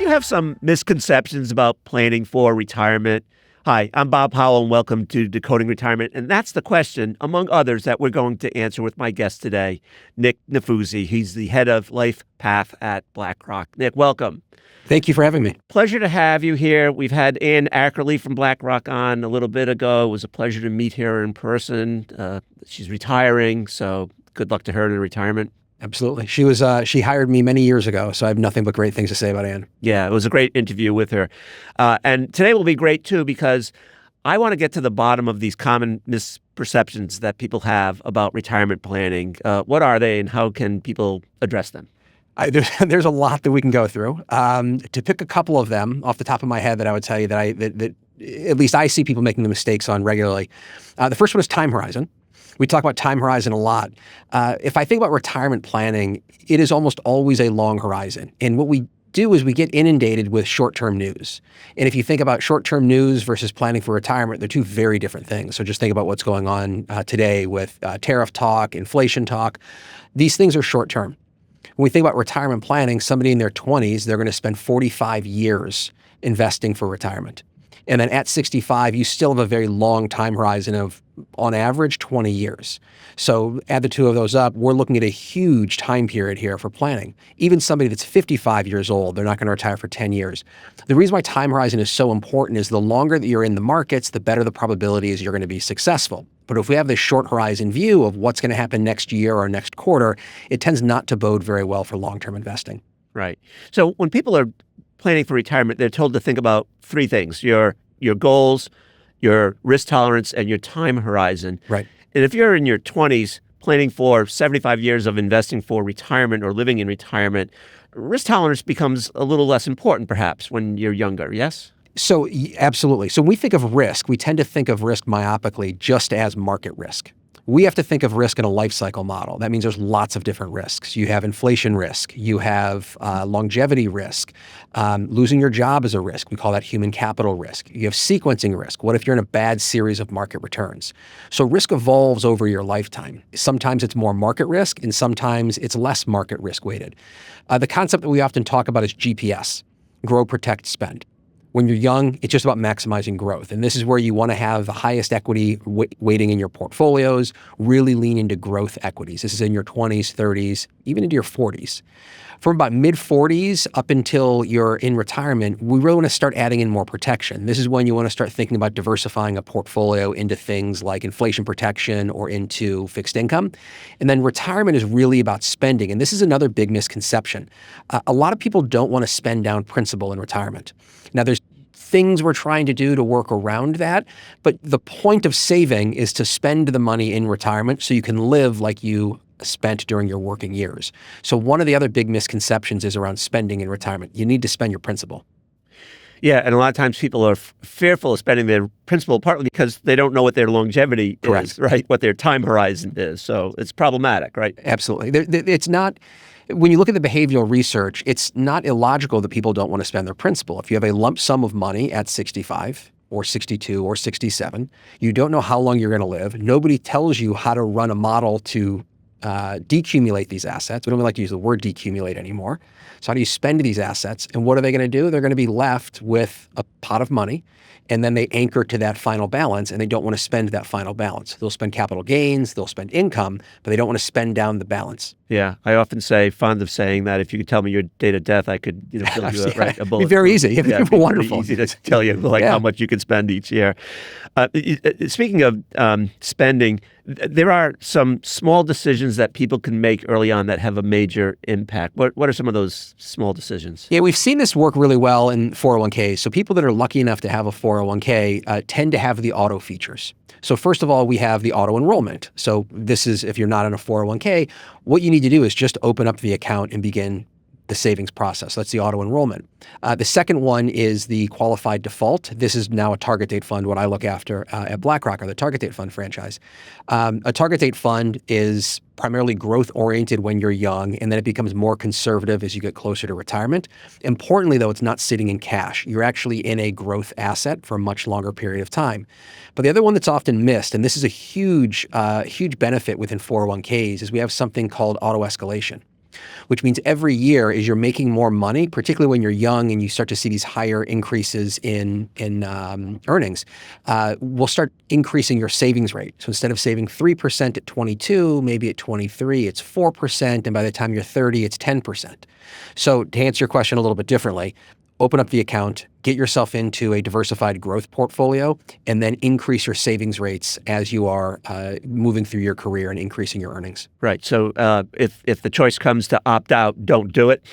you have some misconceptions about planning for retirement? Hi, I'm Bob Powell, and welcome to Decoding Retirement. And that's the question, among others, that we're going to answer with my guest today, Nick Nefouse. He's the head of LifePath at Blackrock. Nick, welcome. Thank you for having me. Pleasure to have you here. We've had Ann Ackerley from Blackrock on a little bit ago. It was a pleasure to meet her in person. She's retiring, so good luck to her in her retirement. Absolutely. She hired me many years ago, so I have nothing but great things to say about Ann. Yeah, it was a great interview with her. And today will be great, too, because I want to get to the bottom of these common misperceptions that people have about retirement planning. What are they, and how can people address them? There's a lot that we can go through. To pick a couple of them off the top of my head that I would tell you that at least I see people making the mistakes on regularly. The first one is time horizon. We talk about time horizon a lot. If I think about retirement planning, it is almost always a long horizon. And what we do is we get inundated with short-term news. And if you think about short-term news versus planning for retirement, they're two very different things. So just think about what's going on today with tariff talk, inflation talk. These things are short-term. When we think about retirement planning, somebody in their 20s, they're going to spend 45 years investing for retirement. And then at 65, you still have a very long time horizon of, on average, 20 years. So add the two of those up, we're looking at a huge time period here for planning. Even somebody that's 55 years old, they're not going to retire for 10 years. The reason why time horizon is so important is the longer that you're in the markets, the better the probability is you're going to be successful. But if we have this short horizon view of what's going to happen next year or next quarter, it tends not to bode very well for long-term investing. Right. So when people are planning for retirement, they're told to think about three things: your goals, your risk tolerance, and your time horizon. Right. And if you're in your 20s planning for 75 years of investing for retirement or living in retirement, risk tolerance becomes a little less important perhaps when you're younger, yes? So absolutely. So when we think of risk, we tend to think of risk myopically just as market risk. We have to think of risk in a life cycle model. That means there's lots of different risks. You have inflation risk. You have longevity risk. Losing your job is a risk. We call that human capital risk. You have sequencing risk. What if you're in a bad series of market returns? So risk evolves over your lifetime. Sometimes it's more market risk, and sometimes it's less market risk weighted. The concept that we often talk about is GPS, grow, protect, spend. When you're young, it's just about maximizing growth. And this is where you want to have the highest equity weighting in your portfolios, really lean into growth equities. This is in your 20s, 30s, even into your 40s. From about mid-40s up until you're in retirement, we really want to start adding in more protection. This is when you want to start thinking about diversifying a portfolio into things like inflation protection or into fixed income. And then retirement is really about spending. And this is another big misconception. A lot of people don't want to spend down principal in retirement. Now, there's things we're trying to do to work around that, but the point of saving is to spend the money in retirement so you can live like you spent during your working years. So one of the other big misconceptions is around spending in retirement. You need to spend your principal. Yeah, and a lot of times people are fearful of spending their principal, partly because they don't know what their longevity is, right? What their time horizon is. So it's problematic, right? Absolutely. It's not... When you look at the behavioral research, it's not illogical that people don't want to spend their principal. If you have a lump sum of money at 65 or 62 or 67, you don't know how long you're going to live. Nobody tells you how to run a model to decumulate these assets. We don't like to use the word decumulate anymore. So how do you spend these assets? And what are they going to do? They're going to be left with a pot of money, and then they anchor to that final balance, and they don't want to spend that final balance. They'll spend capital gains, they'll spend income, but they don't want to spend down the balance. Yeah, I often fond of saying that if you could tell me your date of death, I could build you a bullet. It'd be very easy. It'd be wonderful. Easy to tell you how much you could spend each year. Speaking of spending, there are some small decisions that people can make early on that have a major impact. What are some of those small decisions? Yeah, we've seen this work really well in 401ks. So people that are lucky enough to have a 401k tend to have the auto features. So first of all, we have the auto enrollment. So this is, if you're not in a 401k, what you need to do is just open up the account and begin the savings process. That's the auto enrollment. The second one is the qualified default. This is now a target date fund. What I look after at Blackrock are the target date fund franchise. A target date fund is primarily growth oriented when you're young, and then it becomes more conservative as you get closer to retirement. Importantly, though, it's not sitting in cash. You're actually in a growth asset for a much longer period of time. But the other one that's often missed, and this is a huge benefit within 401ks, is we have something called auto escalation. which means every year as you're making more money, particularly when you're young and you start to see these higher increases in earnings, we'll start increasing your savings rate. So instead of saving 3% at 22, maybe at 23, it's 4. And by the time you're 30, it's 10%. So to answer your question a little bit differently, open up the account, get yourself into a diversified growth portfolio, and then increase your savings rates as you are moving through your career and increasing your earnings. Right. So if the choice comes to opt out, don't do it.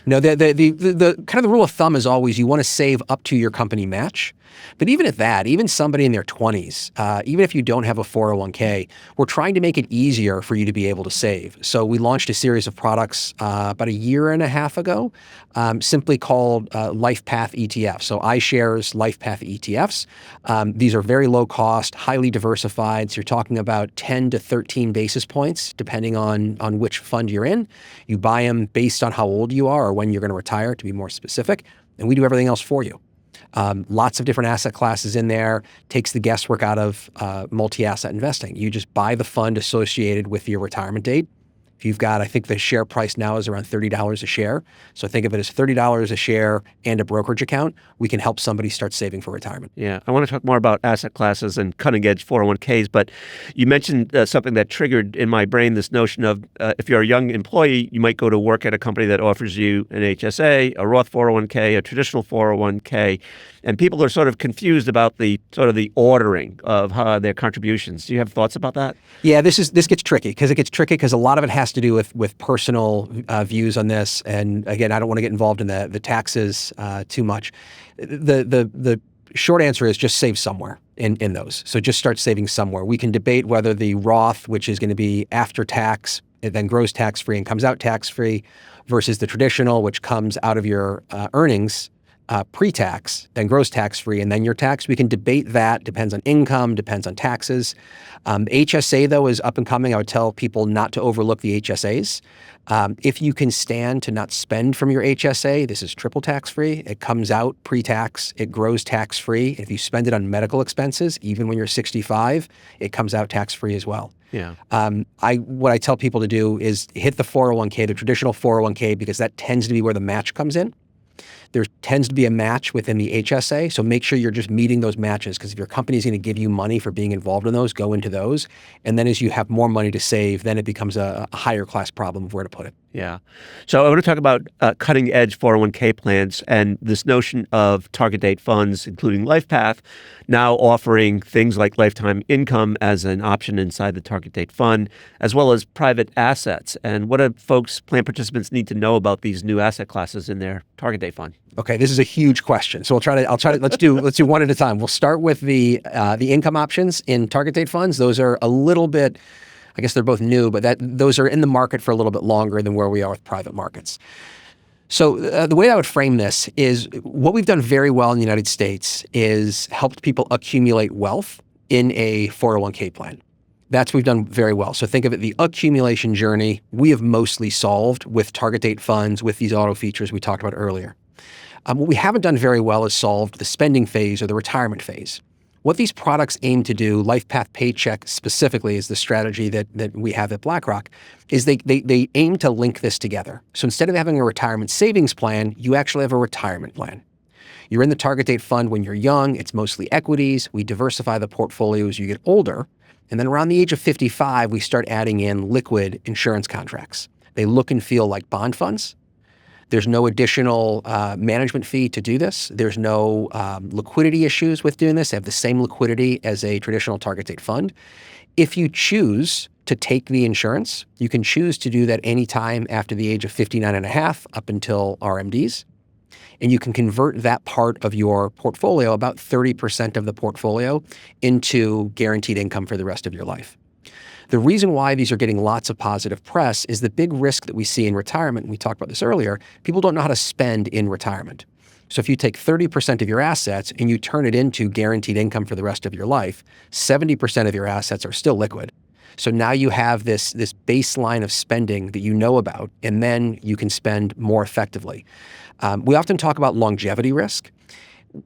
No, the kind of the rule of thumb is always you want to save up to your company match. But even at that, even somebody in their 20s, even if you don't have a 401k, we're trying to make it easier for you to be able to save. So we launched a series of products about a year and a half ago, simply called LifePath ETFs. So iShares LifePath ETFs. These are very low cost, highly diversified. So you're talking about 10 to 13 basis points, depending on which fund you're in. You buy them based on how old you are or when you're going to retire, to be more specific. And we do everything else for you. Lots of different asset classes in there, takes the guesswork out of multi-asset investing. You just buy the fund associated with your retirement date. If you've got, I think the share price now is around $30 a share. So think of it as $30 a share and a brokerage account. We can help somebody start saving for retirement. Yeah, I want to talk more about asset classes and cutting-edge 401ks, but you mentioned something that triggered in my brain this notion of if you're a young employee, you might go to work at a company that offers you an HSA, a Roth 401k, a traditional 401k, and people are sort of confused about the ordering of their contributions. Do you have thoughts about that? Yeah, this gets tricky because a lot of it has to do with personal views on this. And again, I don't want to get involved in the taxes too much. The short answer is just save somewhere in those. So just start saving somewhere. We can debate whether the Roth, which is going to be after tax, it then grows tax-free and comes out tax-free, versus the traditional, which comes out of your earnings pre-tax, then grows tax-free, and then your tax. We can debate that. Depends on income, depends on taxes. HSA, though, is up and coming. I would tell people not to overlook the HSAs. If you can stand to not spend from your HSA, this is triple tax-free. It comes out pre-tax. It grows tax-free. If you spend it on medical expenses, even when you're 65, it comes out tax-free as well. Yeah. What I tell people to do is hit the 401k, the traditional 401k, because that tends to be where the match comes in. There tends to be a match within the HSA, so make sure you're just meeting those matches, because if your company is going to give you money for being involved in those, go into those. And then as you have more money to save, then it becomes a higher class problem of where to put it. Yeah. So I want to talk about cutting edge 401k plans and this notion of target date funds, including LifePath, now offering things like lifetime income as an option inside the target date fund, as well as private assets. And what do plan participants need to know about these new asset classes in their target date fund? Okay, this is a huge question. So I'll try to let's do one at a time. We'll start with the income options in target date funds. Those are a little bit, I guess they're both new, but those are in the market for a little bit longer than where we are with private markets. So the way I would frame this is what we've done very well in the United States is helped people accumulate wealth in a 401k plan. That's what we've done very well. So think of it, the accumulation journey, we have mostly solved with target date funds, with these auto features we talked about earlier. What we haven't done very well is solved the spending phase or the retirement phase. What these products aim to do, LifePath Paycheck specifically is the strategy that we have at Blackrock, is they aim to link this together. So instead of having a retirement savings plan, you actually have a retirement plan. You're in the target date fund when you're young. It's mostly equities. We diversify the portfolio as you get older. And then around the age of 55, we start adding in liquid insurance contracts. They look and feel like bond funds. There's no additional management fee to do this. There's no liquidity issues with doing this. They have the same liquidity as a traditional target date fund. If you choose to take the insurance, you can choose to do that anytime after the age of 59 and a half up until RMDs. And you can convert that part of your portfolio, about 30% of the portfolio, into guaranteed income for the rest of your life. The reason why these are getting lots of positive press is the big risk that we see in retirement, and we talked about this earlier, people don't know how to spend in retirement. So if you take 30% of your assets and you turn it into guaranteed income for the rest of your life, 70% of your assets are still liquid. So now you have this baseline of spending that you know about, and then you can spend more effectively. We often talk about longevity risk.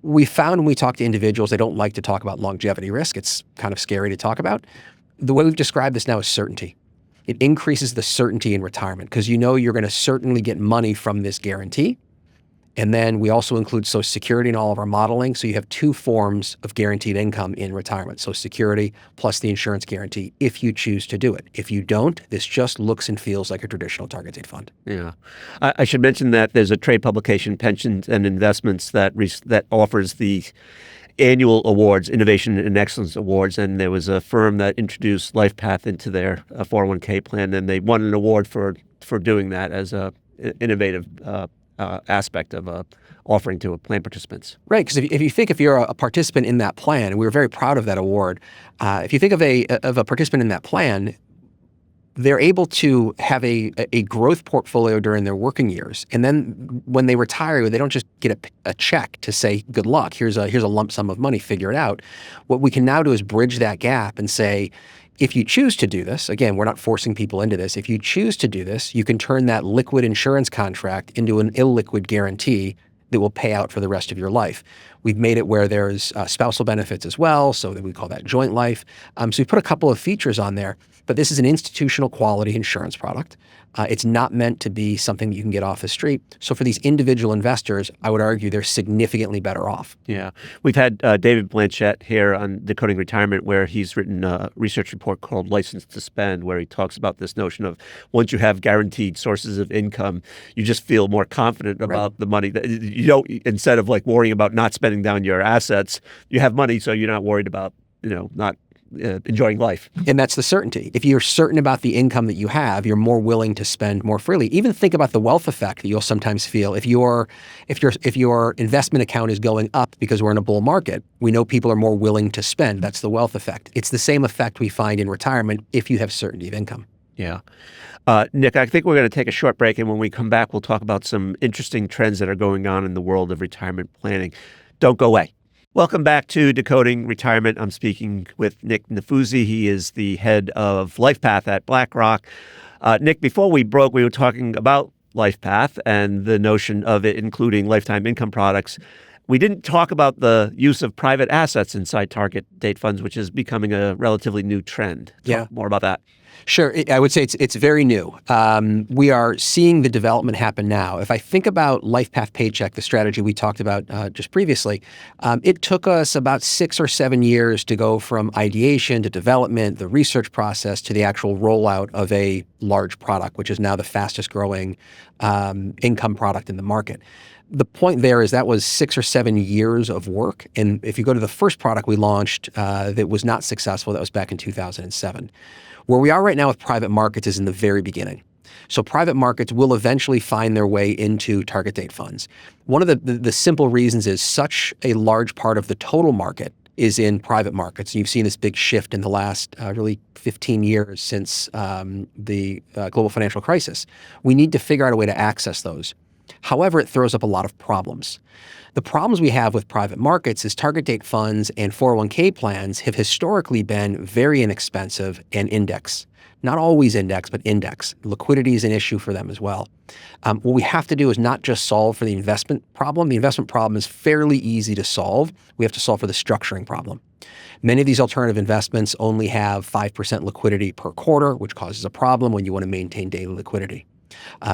We found when we talk to individuals, they don't like to talk about longevity risk. It's kind of scary to talk about. The way we've described this now is certainty. It increases the certainty in retirement because you know you're going to certainly get money from this guarantee. And then we also include Social Security in all of our modeling. So you have two forms of guaranteed income in retirement, Social Security plus the insurance guarantee, if you choose to do it. If you don't, this just looks and feels like a traditional target date fund. Yeah. I should mention that there's a trade publication, Pensions and Investments, that offers the annual awards, Innovation and Excellence Awards, and there was a firm that introduced LifePath into their 401k plan, and they won an award for doing that as a innovative aspect of offering to plan participants. Right, because if you're a participant in that plan, and we were very proud of that award, if you think of a participant in that plan, they're able to have a growth portfolio during their working years, and then when they retire, they don't just get a check to say good luck. Here's a lump sum of money. Figure it out. What we can now do is bridge that gap and say, if you choose to do this, again, we're not forcing people into this. If you choose to do this, you can turn that liquid insurance contract into an illiquid guarantee that will pay out for the rest of your life. We've made it where there's spousal benefits as well, so that we call that joint life. So we put a couple of features on there, but this is an institutional quality insurance product. It's not meant to be something that you can get off the street. So for these individual investors, I would argue they're significantly better off. Yeah. We've had David Blanchett here on Decoding Retirement, where he's written a research report called License to Spend, where he talks about this notion of once you have guaranteed sources of income, you just feel more confident about the money. That you don't, instead of like worrying about not spending down your assets, you have money, so you're not worried about, not enjoying life. And that's the certainty. If you're certain about the income that you have, you're more willing to spend more freely. Even think about the wealth effect that you'll sometimes feel. If your investment account is going up because we're in a bull market, we know people are more willing to spend. That's the wealth effect. It's the same effect we find in retirement if you have certainty of income. Yeah. Nick, I think we're going to take a short break, and when we come back, we'll talk about some interesting trends that are going on in the world of retirement planning. Don't go away. Welcome back to Decoding Retirement. I'm speaking with Nick Nefouse. He is the head of LifePath at Blackrock. Nick, before we broke, we were talking about LifePath and the notion of it including lifetime income products. We didn't talk about the use of private assets inside target date funds, which is becoming a relatively new trend. Talk more about that. Sure. I would say it's very new. We are seeing the development happen now. If I think about LifePath Paycheck, the strategy we talked about just previously, it took us about 6 or 7 years to go from ideation to development, the research process, to the actual rollout of a large product, which is now the fastest growing income product in the market. The point there is that was 6 or 7 years of work. And if you go to the first product we launched that was not successful, that was back in 2007. Where we are right now with private markets is in the very beginning. So private markets will eventually find their way into target date funds. One of the simple reasons is such a large part of the total market is in private markets. And you've seen this big shift in the last really 15 years since the global financial crisis. We need to figure out a way to access those. However, it throws up a lot of problems. The problems we have with private markets is target date funds and 401k plans have historically been very inexpensive and index. Not always index, but index. Liquidity is an issue for them as well. What we have to do is not just solve for the investment problem. The investment problem is fairly easy to solve. We have to solve for the structuring problem. Many of these alternative investments only have 5% liquidity per quarter, which causes a problem when you want to maintain daily liquidity.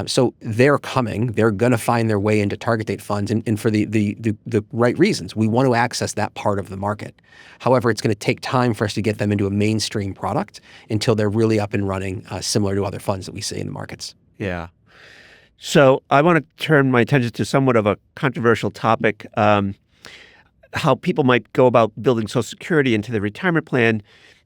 So they're coming. They're going to find their way into target date funds, and for the right reasons. We want to access that part of the market. However, it's going to take time for us to get them into a mainstream product until they're really up and running, similar to other funds that we see in the markets. Yeah. So I want to turn my attention to somewhat of a controversial topic, how people might go about building Social Security into their retirement plan,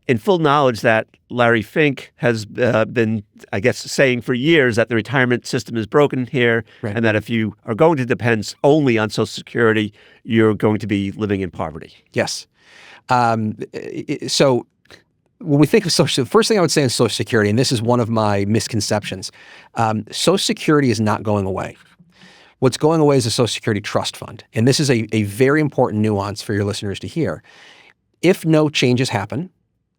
in full knowledge that Larry Fink has been, I guess, saying for years that the retirement system is broken here, right, and that if you are going to depend only on Social Security, you're going to be living in poverty. Yes. So when we think of Social, the first thing I would say is Social Security, and this is one of my misconceptions, Social Security is not going away. What's going away is a Social Security trust fund. And this is a very important nuance for your listeners to hear. If no changes happen,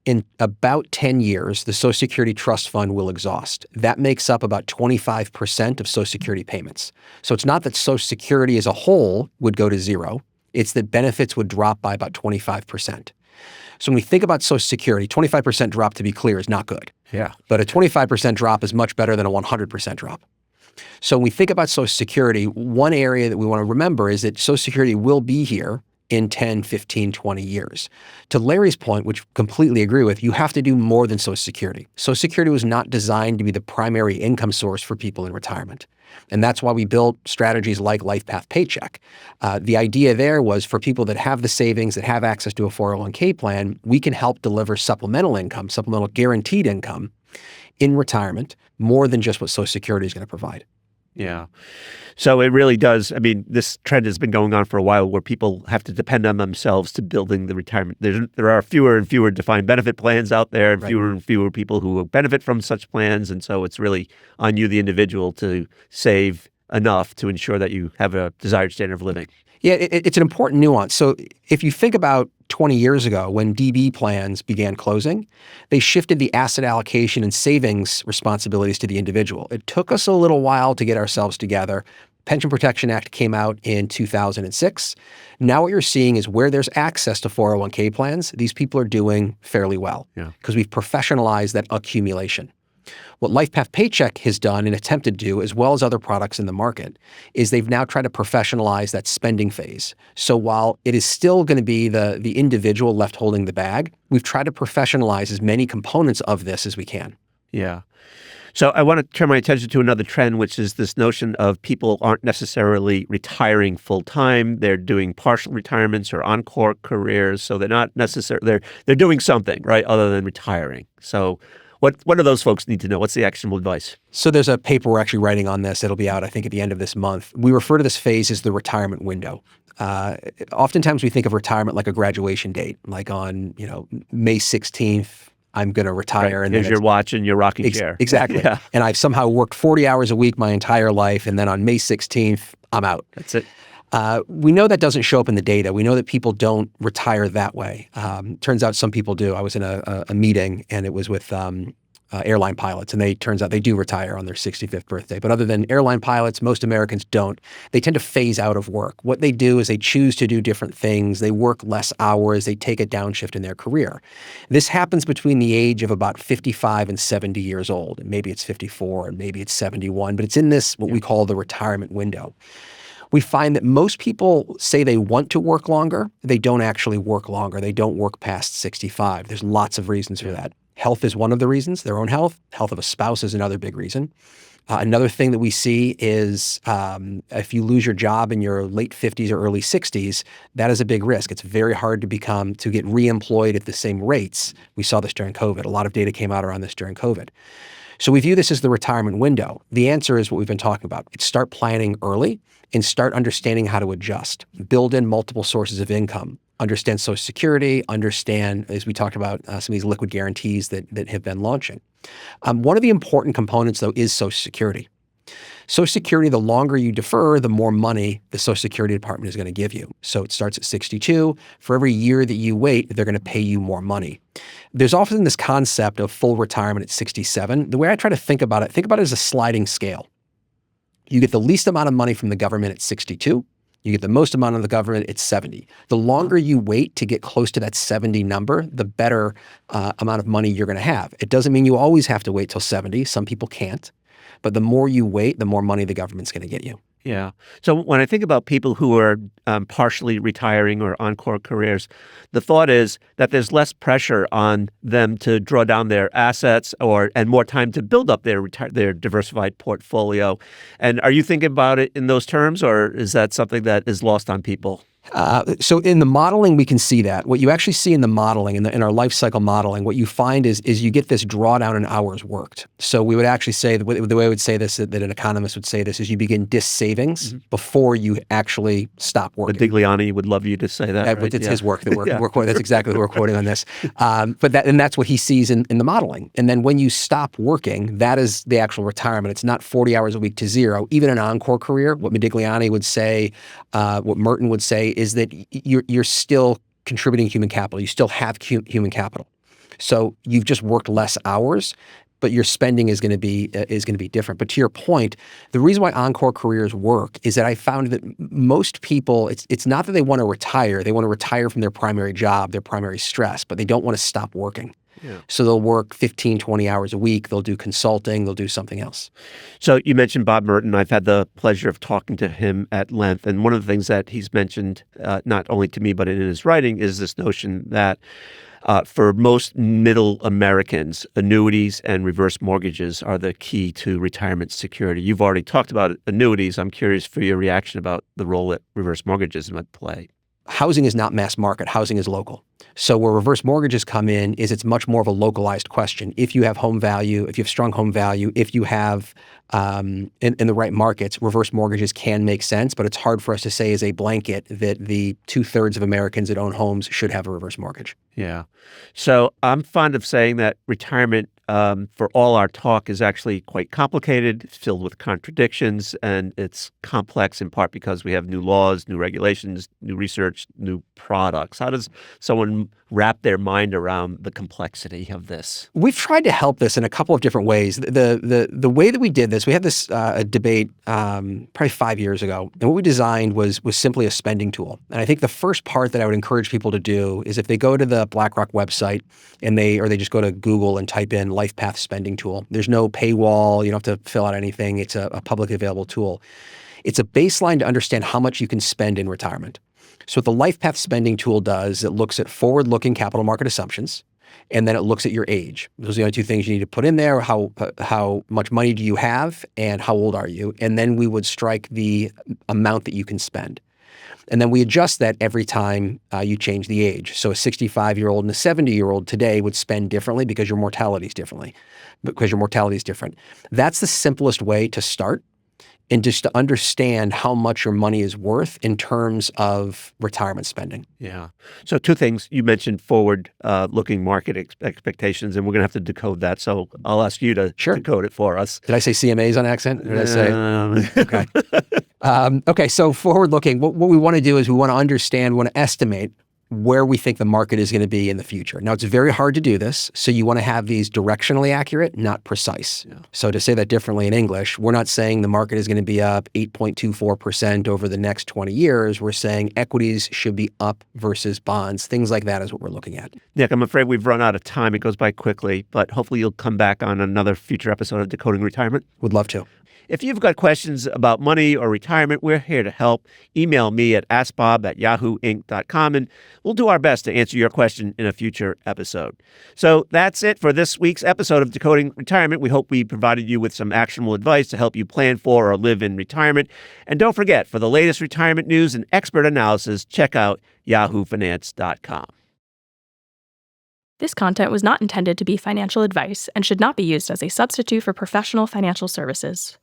in about 10 years, the Social Security Trust Fund will exhaust. That makes up about 25% of Social Security payments. So it's not that Social Security as a whole would go to zero. It's that benefits would drop by about 25%. So when we think about Social Security, 25% drop, to be clear, is not good. Yeah. But a 25% drop is much better than a 100% drop. So when we think about Social Security, one area that we want to remember is that Social Security will be here in 10, 15, 20 years. To Larry's point, which completely agree with, you have to do more than Social Security. Social Security was not designed to be the primary income source for people in retirement. And that's why we built strategies like LifePath Paycheck. The idea there was for people that have the savings, that have access to a 401k plan, we can help deliver supplemental income, supplemental guaranteed income in retirement, more than just what Social Security is going to provide. Yeah. So it really does. I mean, this trend has been going on for a while where people have to depend on themselves to building the retirement. There are fewer and fewer defined benefit plans out there, and Right. fewer and fewer people who will benefit from such plans. And so it's really on you, the individual, to save enough to ensure that you have a desired standard of living. Yeah, it's an important nuance. So if you think about 20 years ago when DB plans began closing, they shifted the asset allocation and savings responsibilities to the individual. It took us a little while to get ourselves together. Pension Protection Act came out in 2006. Now what you're seeing is where there's access to 401k plans, these people are doing fairly well because we've professionalized that accumulation. What LifePath Paycheck has done and attempted to do, as well as other products in the market, is they've now tried to professionalize that spending phase. So while it is still going to be the individual left holding the bag, we've tried to professionalize as many components of this as we can. Yeah. So I want to turn my attention to another trend, which is this notion of people aren't necessarily retiring full time. They're doing partial retirements or Encore careers. So they're not necessarily, they're doing something, right, other than retiring. So what do those folks need to know? What's the actionable advice? So there's a paper we're actually writing on this. It'll be out, I think, at the end of this month. We refer to this phase as the retirement window. Oftentimes we think of retirement like a graduation date, like on, May 16th, I'm going to retire. Right. And here's your watch and your rocking chair. Exactly. Yeah. And I've somehow worked 40 hours a week my entire life. And then on May 16th, I'm out. That's it. We know that doesn't show up in the data. We know that people don't retire that way. Turns out some people do. I was in a meeting and it was with airline pilots, and turns out they do retire on their 65th birthday. But other than airline pilots, most Americans don't. They tend to phase out of work. What they do is they choose to do different things. They work less hours. They take a downshift in their career. This happens between the age of about 55 and 70 years old. And maybe it's 54 and maybe it's 71, but it's in this, what we call the retirement window. We find that most people say they want to work longer. They don't actually work longer. They don't work past 65. There's lots of reasons for that. Health is one of the reasons, their own health. Health of a spouse is another big reason. Another thing that we see is if you lose your job in your late 50s or early 60s, that is a big risk. It's very hard to get reemployed at the same rates. We saw this during COVID. A lot of data came out around this during COVID. So we view this as the retirement window. The answer is what we've been talking about. It's start planning early and start understanding how to adjust. Build in multiple sources of income. Understand Social Security, understand, as we talked about, some of these liquid guarantees that have been launching. One of the important components, though, is Social Security. Social Security, the longer you defer, the more money the Social Security Department is going to give you. So it starts at 62. For every year that you wait, they're going to pay you more money. There's often this concept of full retirement at 67. The way I try to think about it as a sliding scale. You get the least amount of money from the government at 62. You get the most amount of the government at 70. The longer you wait to get close to that 70 number, the better amount of money you're going to have. It doesn't mean you always have to wait till 70. Some people can't. But the more you wait, the more money the government's going to get you. Yeah. So when I think about people who are partially retiring or Encore careers, the thought is that there's less pressure on them to draw down their assets and more time to build up their diversified portfolio. And are you thinking about it in those terms, or is that something that is lost on people? So in the modeling, we can see that. What you actually see in the modeling, in our life cycle modeling, what you find is you get this drawdown in hours worked. So we would actually say, the way I would say this, that an economist would say this, is you begin savings before you actually stop working. Modigliani would love you to say that, right? It's his work that we're quoting. That's exactly what we're quoting on this. But that's what he sees in the modeling. And then when you stop working, that is the actual retirement. It's not 40 hours a week to zero. Even an Encore career, what Modigliani would say, what Merton would say, is that you're still contributing human capital. You still have human capital. So you've just worked less hours. but your spending is going to be different. But to your point, the reason why Encore careers work is that I found that most people, it's not that they want to retire. They want to retire from their primary job, their primary stress, but they don't want to stop working. Yeah. So they'll work 15, 20 hours a week. They'll do consulting. They'll do something else. So you mentioned Bob Merton. I've had the pleasure of talking to him at length. And one of the things that he's mentioned, not only to me, but in his writing, is this notion that for most middle Americans, annuities and reverse mortgages are the key to retirement security. You've already talked about annuities. I'm curious for your reaction about the role that reverse mortgages might play. Housing is not mass market. Housing is local. So where reverse mortgages come in is it's much more of a localized question. If you have home value, if you have strong home value, if you have in the right markets, reverse mortgages can make sense, but it's hard for us to say as a blanket that the 2/3 of Americans that own homes should have a reverse mortgage. Yeah. So I'm fond of saying that retirement, for all our talk, is actually quite complicated, filled with contradictions, and it's complex in part because we have new laws, new regulations, new research, new products. How does someone wrap their mind around the complexity of this? We've tried to help this in a couple of different ways. The way that we did this, we had this debate probably 5 years ago, and what we designed was simply a spending tool. And I think the first part that I would encourage people to do is if they go to the Blackrock website and they just go to Google and type in LifePath spending tool. There's no paywall. You don't have to fill out anything. It's a publicly available tool. It's a baseline to understand how much you can spend in retirement. So what the LifePath spending tool does, it looks at forward-looking capital market assumptions, and then it looks at your age. Those are the only two things you need to put in there. How much money do you have, and how old are you? And then we would strike the amount that you can spend. And then we adjust that every time you change the age. So a 65-year-old and a 70-year-old today would spend differently because your mortality is different. That's the simplest way to start, and just to understand how much your money is worth in terms of retirement spending. Yeah. So two things. You mentioned forward-looking market expectations, and we're going to have to decode that. So I'll ask you to decode it for us. Did I say CMAs on accent? Or did I say? Okay. Okay, so forward-looking, what we want to do is we want to understand, we want to estimate where we think the market is going to be in the future. Now, it's very hard to do this, so you want to have these directionally accurate, not precise. Yeah. So to say that differently in English, we're not saying the market is going to be up 8.24% over the next 20 years. We're saying equities should be up versus bonds. Things like that is what we're looking at. Nick, I'm afraid we've run out of time. It goes by quickly, but hopefully you'll come back on another future episode of Decoding Retirement. Would love to. If you've got questions about money or retirement, we're here to help. Email me at askbob@yahooinc.com, and we'll do our best to answer your question in a future episode. So that's it for this week's episode of Decoding Retirement. We hope we provided you with some actionable advice to help you plan for or live in retirement. And don't forget, for the latest retirement news and expert analysis, check out yahoofinance.com. This content was not intended to be financial advice and should not be used as a substitute for professional financial services.